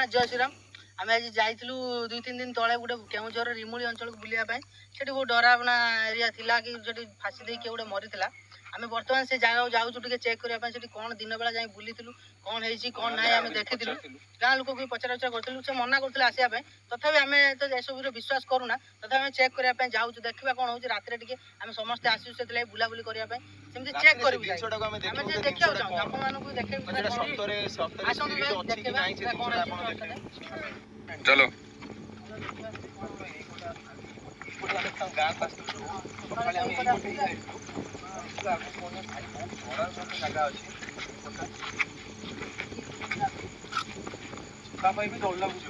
जगन्नाथ जय श्रीराम। आम आज जाइलु 2-3 दिन तले गोटे केउझर रिमुली अंचल को बुलाया से डरावना एरिया थिला कि फाँसी दे किए गोटे मरी आम बर्तमान से जगह जाऊँ टे चेक करने कौन दिन बेला जाए बुलूँ कौन है कौन ना आम देखी गाँ लोक भी पचरा उचरा करूँ से मना करते आसवाई तथापि आम तो एसबू विश्वास करूना तथा आम चेक करने जाऊँ देखा कौन हो रात आम समस्ते आसू से बुलाबुली करने सेमती चेक कर देखा चाहूँ आपको देखे चलो भी डर लगुचे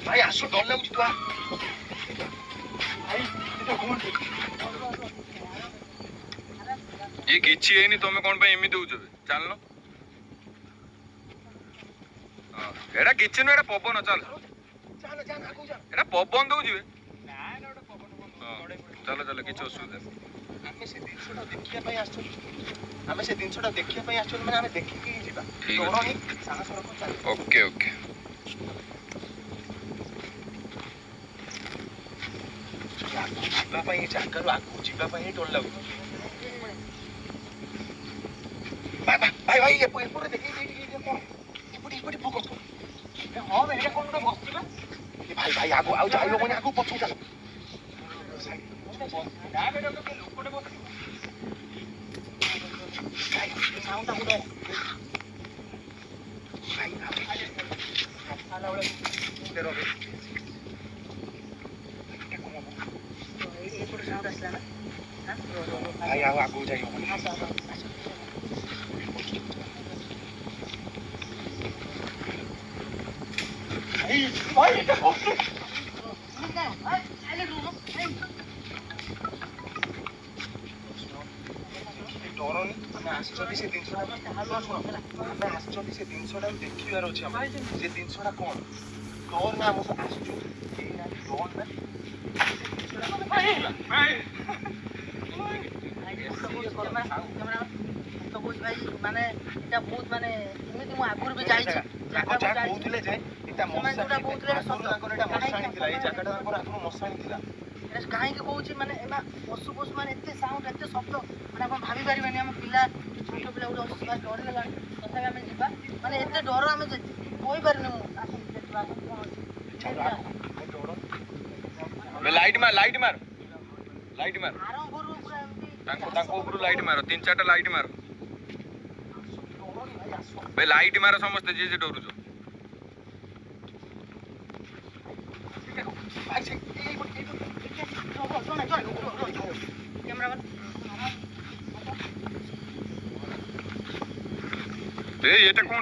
भाई आसो डर लगुच ये किछि है नहीं तुम कौन पे एमि दउछ चलनो हां एडा किछि न एडा पवन चल एडा पवन दउ जिवे ना ना एडा पवन चलो चलो किछि असुविधा हमें से दिनसटा देखिया पई आछो हमें से दिनसटा देखिया पई आछो माने हमें देखि के जिबा डरनी साहस रखो चल ओके ओके जिबा पई जाकर आगु जिबा पई डर लागु भाई भाई ये पूरे देखिए ये कौन ये बड़ी भूख हां मैं कौन तो बसती बा ये भाई भाई आगु आउ जाइयो कोनी आगु पछू चल ना बेटा के लोकटे बसती भाई साउंड ता गुडो भाई आला वाला तेरो बे ये पूरे साउंड असला ना हां भाई आगु जाइयो कोनी भाई ये कौन है साइलेंट रूम डरनी मैं आसचोटी से दिन छोड़ा मैं आसचोटी से दिन छोड़ा देखिबार अछि हम जे दिन छोड़ा कोन डर ना हम आसचो ए ना डर ना भाई भाई तो कुछ भाई माने এটা বহুত মানে এমনি মু আগুর भी যাইছি জায়গা বহুতলে যায় এটা মশাটা বহুতলে সত্য এটা মশানি थिला এই জায়গাটা তারপর আগুন মশানি थिला এটা কাହିଁ কি কହୁଛି মানে এমা পশୁ ପଶୁ ମାନେ ଏତେ ସାଉଣ୍ଡ ଏତେ ଶବ୍ଦ ମାନେ ଆପଣ ଭାବି ପାରିବେନି ଆମ ପିଲା ଛୋଟ ପିଲା ଗୋଟେ ଅଛି ଭାରି ଡରି ଗଲାଣି ତଥାପି ଆମେ ଯିବା ମାନେ ଏତେ ଡର ଆମେ କହି ପାରିନି ମୁଁ ଆସନ୍ତୁ ଦେଖିବା କଣ बे लाइट मार लाइट मार ଆରମ୍ଭରୁ ପୁରା ଏମିତି तांको ऊपर लाइट मार 3-4टा लाइट मार बे लाइट मार समस्त जे डरुछ ए एटा कोन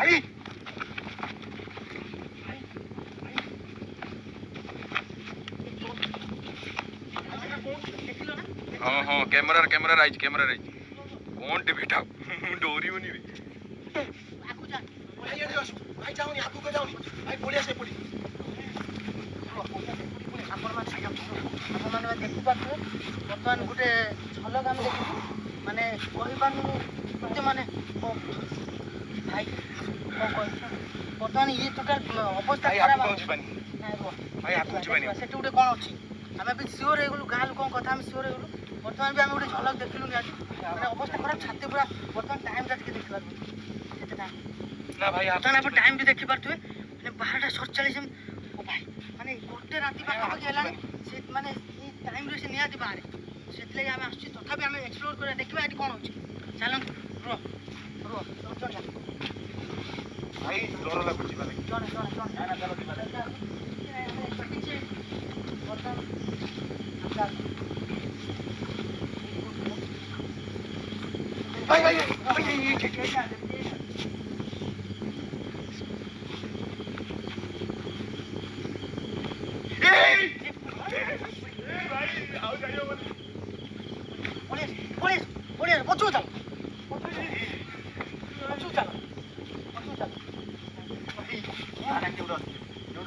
हां हां कैमरा राइज कौन टे बेटा डोरी होनी रे आगु जा भाई ये जाओ भाई जाओनी आगु को जाओनी भाई पुलिस से पुलिस ଆପଣ ମାନେ ଦେଖିପାରୁଥିବେ ବର୍ତ୍ତମାନ ଗୋଟେ ଝଲକ ଆମେ ଦେଖିଛୁ ମାନେ କହିପାରୁନୁ ଏତେ ମାନେ ଭାଇ କ'ଣ କହିଛୁ ବର୍ତ୍ତମାନ ଇଏ ଟୋଟାଲ ଅବସ୍ଥା ଖରାପ ଭାଇ ଆଗକୁ ଯିବାନି ସେଠି ଗୋଟେ କ'ଣ ଅଛି ଆମେ ବି ସିଓର ହେଇଗଲୁ ଗାଁ ଲୋକଙ୍କ କଥା ଆମେ ସିଓର ହେଇଗଲୁ ବର୍ତ୍ତମାନ ବି ଆମେ ଗୋଟେ ଝଲକ ଦେଖିଲୁ ନିହାତି ମାନେ ଅବସ୍ଥା ଖରାପ ଛାତି ପୁରା ବର୍ତ୍ତମାନ ଟାଇମ୍ଟା ଟିକେ ଦେଖିପାରୁଛୁ କେତେ ଟାଇମ୍ ନା ଭାଇ ବର୍ତ୍ତମାନ ଆପଣ ଟାଇମ୍ ବି ଦେଖିପାରୁଥିବେ ମାନେ 12:47 ଓ ଭାଇ ମାନେ ଗୋଟେ ରାତି ପାଖାପାଖି ହେଲାଣି ସେ ମାନେ ଏଇ ଟାଇମ୍ରେ ସେ ନିହାତି ବାହାରେ ସେଥିଲାଗି ଆମେ ଆସୁଛୁ ତଥାପି ଆମେ ଏକ୍ସପ୍ଲୋର କରିବା ଦେଖିବା ଏଠି କ'ଣ ହେଉଛି ଚାଲନ୍ତୁ ରୁହ ଭାଇ ଡର ଲାଗୁଛି ଜଣେ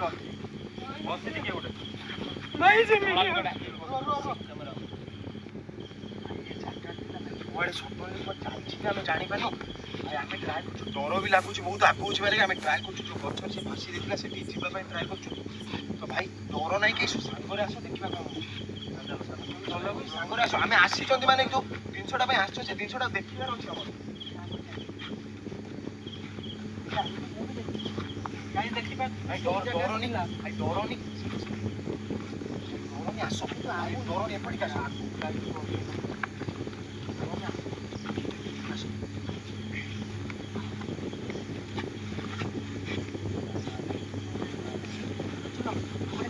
ବସିଛି କିଏ ଗୋଟେ କୁଆଡେ ସଡନଲି ଚାଲିଛି କି ଆମେ ଜାଣିପାରିଲୁ ଆମେ ଟ୍ରାଏ କରୁଛୁ ଡର ବି ଲାଗୁଛି ବହୁତ ଆଗକୁ ଯିବାରେ ଆମେ ଟ୍ରାଏ କରୁଛୁ ଯୋଉ ଗଛରେ ସେ ଫାସି ଦେଇଥିଲା ସେଠି ଯିବା ପାଇଁ ଟ୍ରାଏ କରୁଛୁ ତ ଭାଇ ଡର ନାହିଁ କି ସାଙ୍ଗରେ ଆସ ଦେଖିବା କଣ ସାଙ୍ଗରେ ଆସ ଆମେ ଆସିଛନ୍ତି ମାନେ ଯୋଉ ଜିନିଷଟା ପାଇଁ ଆସିଛୁ ସେ ଜିନିଷଟା ଦେଖିବାର ଅଛି ଆମର ଡରନି ଆସ ଡରନି ଏପଟିକି ଆସ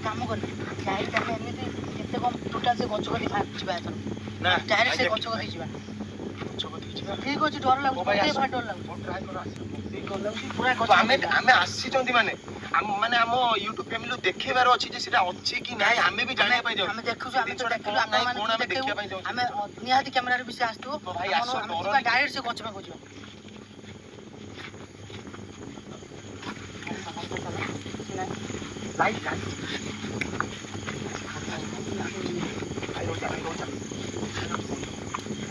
କାମ କର ଡାଇରେକ୍ଟ ଆମେ ଏମିତି କେତେ କମ ଟୋଟାଲ ସେ ଗଛ କତି ଯିବା ଏଥର ନା ଡାଇରେକ୍ଟ ସେ ଗଛ କତି ଯିବା ଠିକ ଅଛି ଡର ଲାଗୁଛି ଡର ଲାଗୁଛି ପୁରା ଗଛ ଆମେ ଆସିଛନ୍ତି ମାନେ ଆମ ୟୁଟ୍ୟୁବ ଫ୍ୟାମିଲି ଦେଖେଇବାର ଅଛି ଯେ ସେଟା ଅଛି କି ନାହିଁ ଆମେ ବି ଜାଣିବା ପାଇଁ ଯାଉଛୁ ଆମେ ଦେଖୁଛୁ ଆମେ ତ ଦେଖିଲୁ ଆମେ ଦେଖିବା ପାଇଁ ଯାଉଛୁ ଆମେ ନିହାତି କ୍ୟାମେରାରେ ବି ସେ ଆସିଥିବ ଭାଇ ଆସ ଡାଇରେକ୍ଟ ସେ ଗଛ ପାଖକୁ ଯିବା ଲାଇଟ୍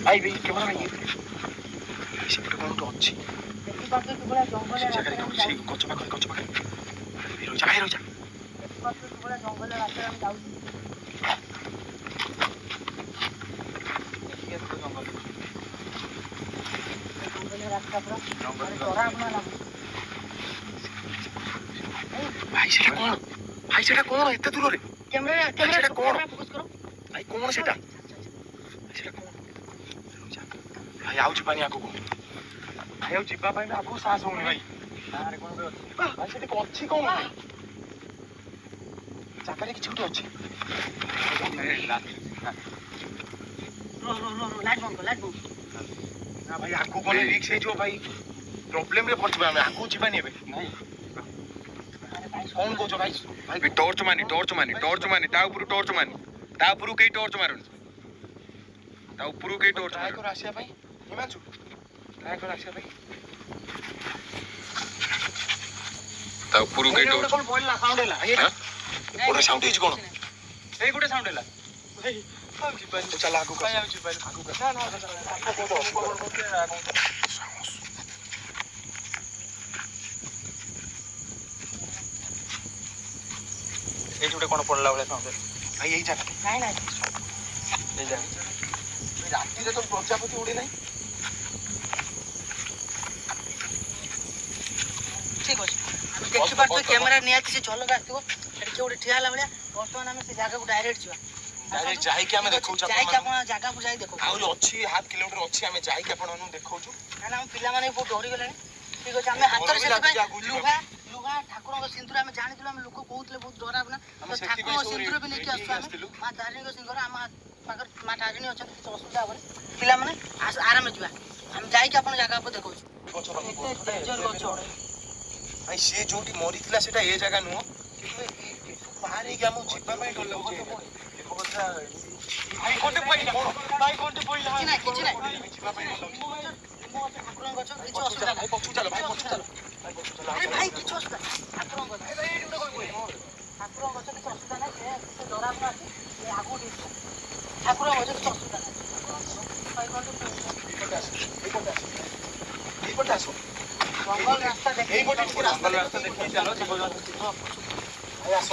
ଭାଇ କେବଳ ଭାଇ ସେପଟେ କଣ ଗୋଟେ ଅଛି ଦେଖିପାରୁଛୁ କିଭଳିଆ ଜଙ୍ଗଲ ସେଇ ଗଛ ପାଖରେ ରହିଯା କିଭଳିଆ ଜଙ୍ଗଲ ରାସ୍ତାରେ ଆମେ ଯାଉଛୁ ରାସ୍ତା ପୁରା ଡରାବନା ଲାଗୁଛି ଭାଇ ସେଟା କଣ ଏତେ ଦୂରରେ କ୍ୟାମେରା କଣ ଫୋକସ୍ କର ଭାଇ କଣ ସେଟା ଭାଇ ଆଉ ଯିବାନି ଆଗକୁ ଭାଇ ଆଉ ଯିବା ପାଇଁ ଆଗକୁ ସାହସ ହଉନି ଭାଇ ଭାଇ ସେଠି ଅଛି କଣ ଜାଗାରେ କିଛି ଗୋଟେ ଅଛି ନା ଭାଇ ଆଗକୁ ଗଲେ ରିକ୍ସ ହେଇଯିବ ଭାଇ ପ୍ରୋବ୍ଲେମରେ ପଡିଯିବା ଆମେ ଆଗକୁ ଯିବାନି ଏବେ କଣ କହୁଛ ଭାଇ ଟର୍ଚ୍ଚ ମାନି ତା ଉପରୁ ଟର୍ଚ୍ଚ ମାନି ତା ଉପରୁ କେହି ଟର୍ଚ୍ଚ ମାରୁନି ତା ଉପରୁ କେହି ଟର୍ଚ୍ଚ ଟ୍ରାଏ ମାରୁନି କର ଆସିବା ପାଇଁ ହିମାଂଶୁ ଟ୍ରାଏ କର ଆସିବା ପାଇଁ ତା ଉପରୁ କେହି ଟର୍ଚ୍ଚ କଣ ପଡିଲା ସାଉଣ୍ଡ ହେଲା ଗୋଟେ ସାଉଣ୍ଡ ହେଇଛି କଣ ଏଇ ଗୋଟେ ସାଉଣ୍ଡ ହେଲା ଭାଇ ଆଉ ଯିବାନି ଚାଲ ଆଗକୁ ଆଉ ଯିବାନି ଏଇଠି ଗୋଟେ କଣ ପଡିଲା ଭଳିଆ ସାଉଣ୍ଡ ଭାଇ ଏଇ ଜାଗା ନାଇଁ ଏଇ ଜାଗା ରାତିରେ ତ ପ୍ରଜାପତି ଉଡେ ନାହିଁ ଠିକ ଅଛି ଆମେ ଦେଖିପାରୁଛୁ କ୍ୟାମେରା ନିହାତି ସେ ଝଲକ ଆସିଥିବ ସେଠି କିଏ ଗୋଟେ ଠିଆ ହେଲା ଭଳିଆ ବର୍ତ୍ତମାନ ଆମେ ସେ ଜାଗାକୁ ଡାଇରେକ୍ଟ ଯିବା ଯାଇକି ଆମେ ଦେଖଉଛୁ ଯାଇକି ଆପଣ ଜାଗାକୁ ଯାଇ ଦେଖୁ ଆହୁରି ଅଛି 1/2 କିଲୋମିଟର ଅଛି ଆମେ ଯାଇକି ଆପଣମାନଙ୍କୁ ଦେଖଉଛୁ କାହିଁକିନା ଆମ ପିଲାମାନେ ବହୁତ ଡରିଗଲେଣି ଠିକ ଅଛି ଆମେ ହାତରେ ସେଥିପାଇଁ ଲୁହା ଠାକୁରଙ୍କ ସିନ୍ଦୁର ଆମେ ଜାଣିଥିଲୁ ଆମେ ଲୋକ କହୁଥିଲେ ବହୁତ ଡରାବନା ତ ଠାକୁରଙ୍କ ସିନ୍ଦୁର ବି ନେଇକି ଆସୁଛୁ ଆମେ ମା ତାରିଣୀଙ୍କ ସିନ୍ଦୁର ଆମ ପାଖରେ ମା ତାରିଣୀ ଅଛନ୍ତି କିଛି ଅସୁବିଧା ହବନି ପିଲାମାନେ ଆରାମରେ ଯିବା ଆମେ ଯାଇକି ଆପଣ ଜାଗା ଉପରେ ଦେଖଉଛୁ ଗଛ ଭାଇ ସିଏ ଯୋଉଠି ମରିଥିଲା ସେଟା ଏ ଜାଗା ନୁହଁ କିନ୍ତୁ ବାହାରେ ହେଇକି ଆମକୁ ଯିବା ପାଇଁ ଡର ଲାଗୁଛି କିଛି ନାହିଁ ଯିବା ପାଇଁ ଠାକୁରଙ୍କ ଗଛ କିଛି ଅସୁବିଧା ନାହିଁ ପଛକୁ ଚାଲ ଭାଇ ଆରେ ଭାଇ କିଛି ଅସୁବିଧା ଠାକୁରଙ୍କ ଗଛ ଠାକୁରଙ୍କ ଗଛ କିଛି ଅସୁବିଧା ନାହିଁ ସେ ଡରାବନା ଅଛି ସେ ଆଗକୁ ଟିକେ ଠାକୁରଙ୍କ ଗଛ କିଛି ଅସୁବିଧା ନାହିଁ ଏଇପଟେ ଆସ ଜଙ୍ଗଲ ରାସ୍ତା ଏଇପଟେ ଟିକେ ରାସ୍ତା ଦେଖି ଚାଲ ଭାଇ ଆସ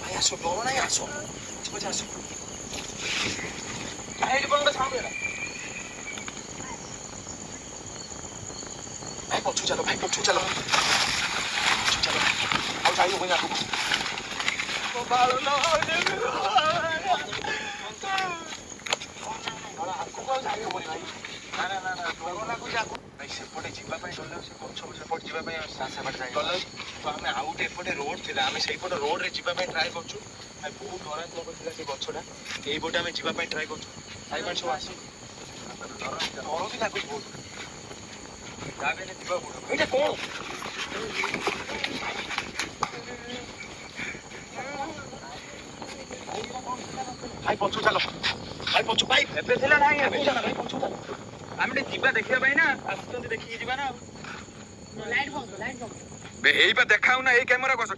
ଭାଇ ଆସ ଡର ନାହିଁ ଆସ ଆସ ଏଇଠି କଣ ଗୋଟେ ସାଉଣ୍ଡ ହେଲା ଭାଇ ପଛକୁ ଚାଲ ଆଉ ଯାଇ ହବନି ଆଗକୁ ଭାଇ ସେପଟେ ଯିବା ପାଇଁ ଡର ଲାଗୁଛି ଗଛ ସେପଟେ ଯିବା ପାଇଁ ଡର ଲାଗୁଛି ତ ଆମେ ଆଉ ଗୋଟେ ଏପଟେ ରୋଡ ଥିଲା ଆମେ ସେଇପଟେ ରୋଡରେ ଯିବା ପାଇଁ ଟ୍ରାଏ କରୁଛୁ ଭାଇ ବହୁତ ଡରାତ୍ମକ ଥିଲା ସେ ଗଛଟା ଏଇପଟେ ଆମେ ଯିବା ପାଇଁ ଟ୍ରାଏ କରୁଛୁ ଭାଇମାନେ ସବୁ ଆସି ଡର ବି ଲାଗୁଛି ବହୁତ ଏଇଟା କଣ ଭାଇ ପଛକୁ ଚାଲ ଭାଇ ପଛ ଭାଇ ଏବେ ଥିଲା ନାହିଁ ଏବେ ପଛ ଭାଇ ପଛ ଆମେ ଟିକେ ଯିବା ଦେଖିବା ପାଇଁ ନା ଆସୁଛନ୍ତି ଦେଖିକି ଯିବା ନା ଆଉ ଲାଇଟ୍ ବନ୍ଦ বে এই বা দেখাও না এই ক্যামেরা কস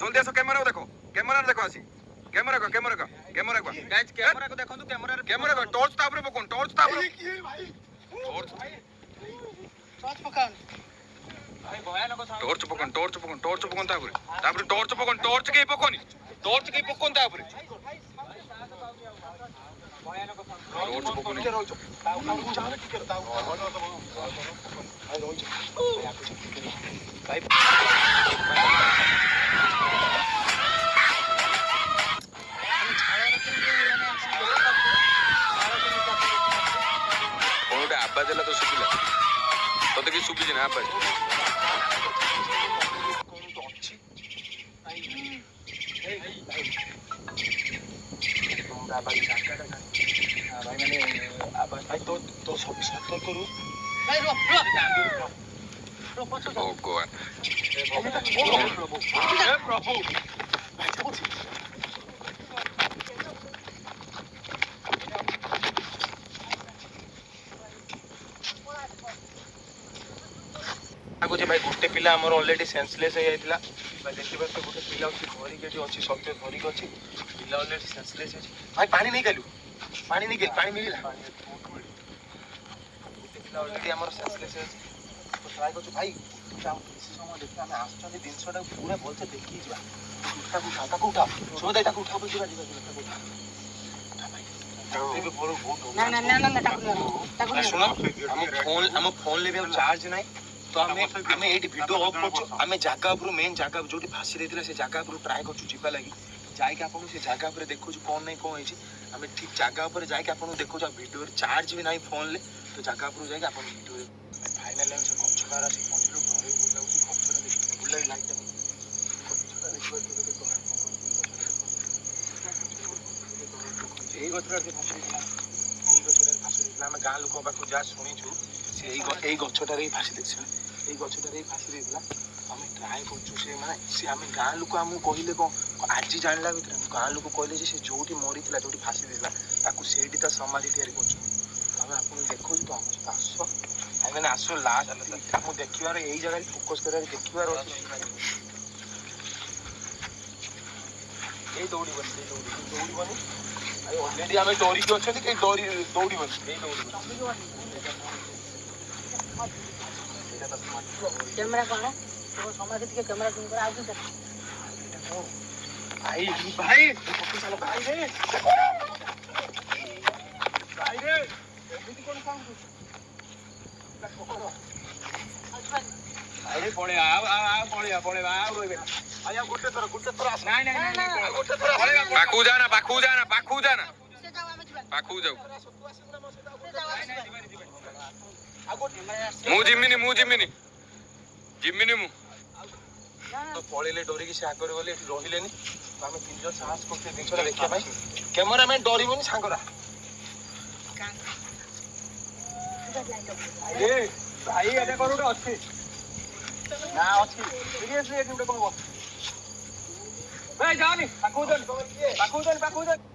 জলদি আসো ক্যামেরা দেখো ক্যামেরা দেখো আসি ক্যামেরা কো গাইজ କ୍ୟାମେରାକୁ ଦେଖନ୍ତୁ କ୍ୟାମେରାରେ ক্যামেরা কো টর্চ তাপরে পকন টর্চ তাপরে ଭାଇ টর্চ ଟର୍ଚ୍ଚ ପକାଅନି ଭାଇ ଭୟାନକ ସାଉଣ୍ଡ ଟର୍ଚ ପକନ ତାପରେ ଟର୍ଚ ପକନ ଟର୍ଚ କେହି ପକନି ତାପରେ ଭୟାନକ ସାଉଣ୍ଡ ଟର୍ଚ ପକନି ଟିକେ ରହିଛ ତାଉ ଚାଲ ଟିକେ ତାଉ ଭାଇ ରହିଛ ଭାଇ কোনটা আবাজ এলা তো শুকিলা তোতে কি শুকিছে না আবাজ কোন তো ଅଛି তোমরা আবার জায়গাটা জানি ভাই মানে আবার ভাই তো সব সতর্কରୁ ଭାଇ ରୁହ ପଛ ও গড ପ୍ରଭୁ ଲାଗୁଛି ଭାଇ ଗୋଟେ ପିଲା ଆମର ଅଲରେଡି ସେନ୍ସଲେସ୍ ହେଇଯାଇଥିଲା ଭାଇ ଦେଖିପାରୁଛ ଗୋଟେ ପିଲା ଅଛି ଧରିକି ଏଠି ଅଛି ସତ୍ୟ ଧରିକି ଅଛି ପିଲା ଅଲରେଡି ସେନ୍ସଲେସ୍ ହେଇଛି ଭାଇ ପାଣି ନେଇଗଲୁ ପାଣି ମିଳିଲା ଗୋଟେ ପିଲା ଅଲରେଡି ଆମର ସେନ୍ସଲେସ୍ ହେଇଛି ଟ୍ରାଏ କରୁଛୁ ଭାଇ ଯାଉ କିଛି ସମୟ ଦେଖି ଆମେ ଆସୁଛନ୍ତି ଜିନିଷଟାକୁ ପୁରା ଭଲସେ ଦେଖିକି ଯିବା ତାକୁ ଉଠା ସୁମଦା ତାକୁ ଉଠା ଯିବା ଶୁଣ ଆମ ଫୋନରେ ବି ଆଉ ଚାର୍ଜ ନାହିଁ ତ ଆମେ ଏଇଠି ଭିଡିଓ ଅଫ୍ କରୁଛୁ ଆମେ ଜାଗା ଉପରୁ ମେନ୍ ଜାଗା ଯୋଉଠି ଭାସି ଦେଇଥିଲା ସେ ଜାଗା ଉପରୁ ଟ୍ରାଏ କରୁଛୁ ଯିବା ଲାଗି ଯାଇକି ଆପଣଙ୍କୁ ସେ ଜାଗା ଉପରେ ଦେଖୁଛୁ କ'ଣ ନାହିଁ କ'ଣ ହେଇଛି ଆମେ ଠିକ୍ ଜାଗା ଉପରେ ଯାଇକି ଆପଣଙ୍କୁ ଦେଖୁଛୁ ଆଉ ଭିଡିଓରେ ଚାର୍ଜ ବି ନାହିଁ ଫୋନରେ ତ ଜାଗା ଉପରୁ ଯାଇକି ଆପଣ ଭିଡିଓରେ ଫାଇନାଲି ଆମେ ସେ ଗଛ ପାର ଆସି ପହଞ୍ଚିଲୁ ଘରେ ବୁଲାଉଛି ଗଛଟା ଦେଖିବୁ ବୁଲାଇ ଲାଇଟ୍ଟା ଗଛଟା ଦେଖିବା ଏଇ ଗଛଟା ସେ ଭାସି ଦେଇଥିଲା ଆମେ ଗାଁ ଲୋକ ପାଖରୁ ଯାହା ଶୁଣିଛୁ ସେ ଏଇ ଗଛଟାରେ ହିଁ ଭାସି ଦେଇଥିଲା ଏଇ ଗଛଟାରେ ହିଁ ଭାସି ଦେଇଥିଲା ଆମେ ଟ୍ରାଏ କରୁଛୁ ସେ ମାନେ ସେ ଆମେ ଗାଁ ଲୋକ ଆମକୁ କହିଲେ କ'ଣ ଆଜି ଜାଣିଲା ଭିତରେ ଆମ ଗାଁ ଲୋକ କହିଲେ ଯେ ସେ ଯୋଉଠି ମରିଥିଲା ଯୋଉଠି ଭାସି ଦେଇଥିଲା ତାକୁ ସେଇଠି ତା ସମାଧି ତିଆରି କରୁଛନ୍ତି ଆମେ ଆପଣଙ୍କୁ ଦେଖାଉଛୁ ତ ଆମ ସହିତ ଆସ ଆମେ ଆସ ଲାଷ୍ଟ ଆମକୁ ଦେଖିବାର ଏଇ ଜାଗାରେ ଫୋକସ୍ କରିବାର ଦେଖିବାର ଅଛି ଏଇ ଦୌଡ଼ିବନି ଅଲରେଡି ଆମେ ଡରିକି ଅଛନ୍ତି କେହି ଦୌଡ଼ିବନି ଏଇ ଦୌଡ଼ିବନି କ୍ୟାମେରା କଣ ସମାଧି ଟିକେ କ୍ୟାମେରା ଜୁମ୍ କର ଆଉ କିଛି ଭାଇ ଏମିତି କ'ଣ ସାଉଣ୍ଡ ଆରେ ପଳେଇବା ଆଉ ପଳେଇବା ଆଉ ରହିବେ ଆଜ୍ଞା ଗୋଟେ ଥର ଆସ ନାଇଁ ଗୋଟେ ଥର ପାଖକୁ ଯାନା ସେ ଯାଉ ଆମେ ଯିବା ପାଖକୁ ଯାଉ ଆଉ ଗୋଟେ ମୁଁ ଜିମିନି ମୁଁ ପଳେଇଲେ ଡରିକି ସେ ଆଗରେ ଗଲେ ଏଠି ରହିଲେନି ଆମେ ତିନି ଜଣ ସାହସ କରୁଛେ ଜିନିଷଟା ଦେଖିବା ପାଇଁ କ୍ୟାମେରାମ୍ୟାନ ଡରିବନି ସାଙ୍ଗରା ଭାଇ ଏଟା କଣ ଗୋଟେ ଅଛି ନା ଅଛି ସିରିୟସଲି ଏଠି ଗୋଟେ କଣ ବସ ଭାଇ ଯାଅନି ପାଖକୁ ଯାଅନି